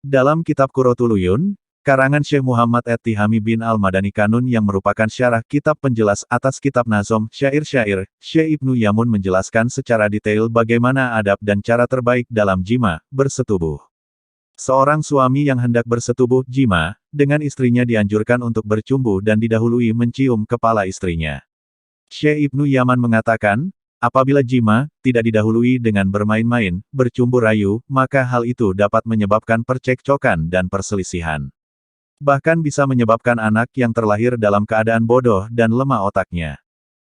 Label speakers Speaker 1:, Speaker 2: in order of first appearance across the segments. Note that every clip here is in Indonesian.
Speaker 1: Dalam kitab Qurratuluyun, karangan Syekh Muhammad At-Tihami bin Al-Madani Kanun yang merupakan syarah kitab penjelas atas kitab Nazom, Syair-Syair, Syekh Ibnu Yamun menjelaskan secara detail bagaimana adab dan cara terbaik dalam jima, bersetubuh. Seorang suami yang hendak bersetubuh jima, dengan istrinya dianjurkan untuk bercumbu dan didahului mencium kepala istrinya. Syekh Ibnu Yaman mengatakan, apabila jima, tidak didahului dengan bermain-main, bercumbu rayu, maka hal itu dapat menyebabkan percekcokan dan perselisihan. Bahkan bisa menyebabkan anak yang terlahir dalam keadaan bodoh dan lemah otaknya.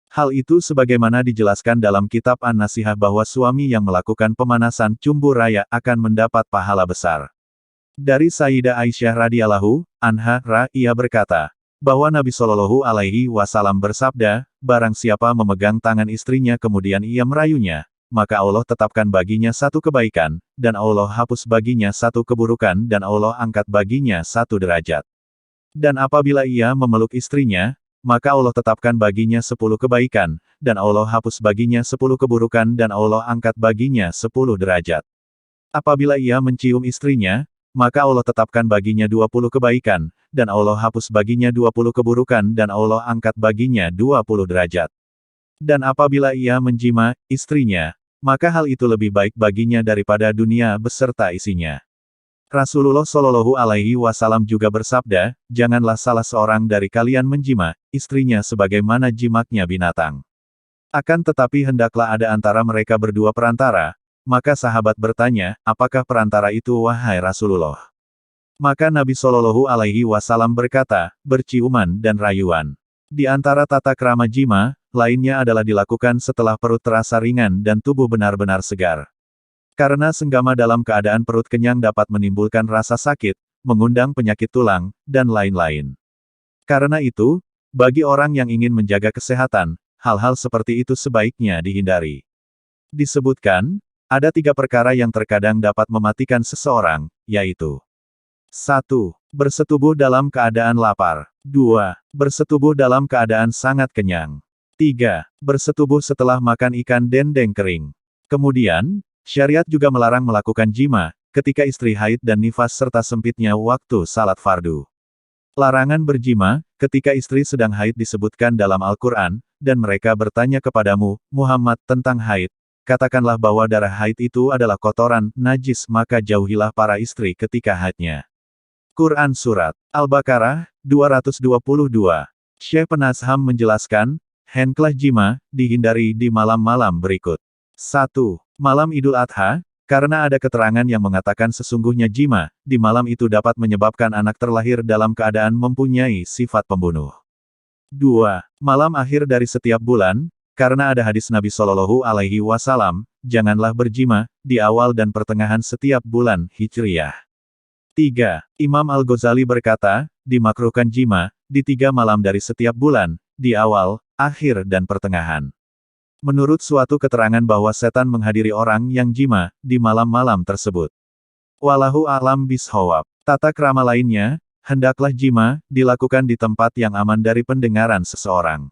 Speaker 1: Hal itu sebagaimana dijelaskan dalam kitab An-Nasihah bahwa suami yang melakukan pemanasan cumbu raya akan mendapat pahala besar. Dari Sayyidah Aisyah radhiyallahu anha, ia berkata, bahwa Nabi Shallallahu Alaihi Wasallam bersabda, barang siapa memegang tangan istrinya kemudian ia merayunya, maka Allah tetapkan baginya satu kebaikan, dan Allah hapus baginya satu keburukan dan Allah angkat baginya satu derajat. Dan apabila ia memeluk istrinya, maka Allah tetapkan baginya 10 kebaikan, dan Allah hapus baginya 10 keburukan dan Allah angkat baginya 10 derajat. Apabila ia mencium istrinya, maka Allah tetapkan baginya 20 kebaikan, dan Allah hapus baginya 20 keburukan dan Allah angkat baginya 20 derajat. Dan apabila ia menjima istrinya, maka hal itu lebih baik baginya daripada dunia beserta isinya. Rasulullah Shallallahu Alaihi Wasallam juga bersabda, janganlah salah seorang dari kalian menjima istrinya sebagaimana jimaknya binatang. Akan tetapi hendaklah ada antara mereka berdua perantara. Maka sahabat bertanya, apakah perantara itu wahai Rasulullah? Maka Nabi Shallallahu Alaihi Wasallam berkata, berciuman dan rayuan. Di antara tata krama jima, lainnya adalah dilakukan setelah perut terasa ringan dan tubuh benar-benar segar. Karena senggama dalam keadaan perut kenyang dapat menimbulkan rasa sakit, mengundang penyakit tulang, dan lain-lain. Karena itu, bagi orang yang ingin menjaga kesehatan, hal-hal seperti itu sebaiknya dihindari. Disebutkan, ada 3 perkara yang terkadang dapat mematikan seseorang, yaitu 1. Bersetubuh dalam keadaan lapar. 2. Bersetubuh dalam keadaan sangat kenyang. 3. Bersetubuh setelah makan ikan dendeng kering. Kemudian, syariat juga melarang melakukan jima, ketika istri haid dan nifas serta sempitnya waktu salat fardu. Larangan berjima, ketika istri sedang haid disebutkan dalam Al-Quran, dan mereka bertanya kepadamu, Muhammad, tentang haid. Katakanlah bahwa darah haid itu adalah kotoran, najis maka jauhilah para istri ketika haidnya. Quran Surat Al-Baqarah, 222. Syekh Penasham menjelaskan, hendaklah jima, dihindari di malam-malam berikut. 1. Malam Idul Adha, karena ada keterangan yang mengatakan sesungguhnya jima, di malam itu dapat menyebabkan anak terlahir dalam keadaan mempunyai sifat pembunuh. 2. Malam akhir dari setiap bulan, karena ada hadis Nabi Shallallahu Alaihi Wasallam, janganlah berjima, di awal dan pertengahan setiap bulan Hijriyah. 3. Imam Al-Ghazali berkata, dimakruhkan jima, di 3 malam dari setiap bulan, di awal, akhir dan pertengahan. Menurut suatu keterangan bahwa setan menghadiri orang yang jima, di malam-malam tersebut. Wallahu a'lam bishawab. Tata krama lainnya, hendaklah jima, dilakukan di tempat yang aman dari pendengaran seseorang.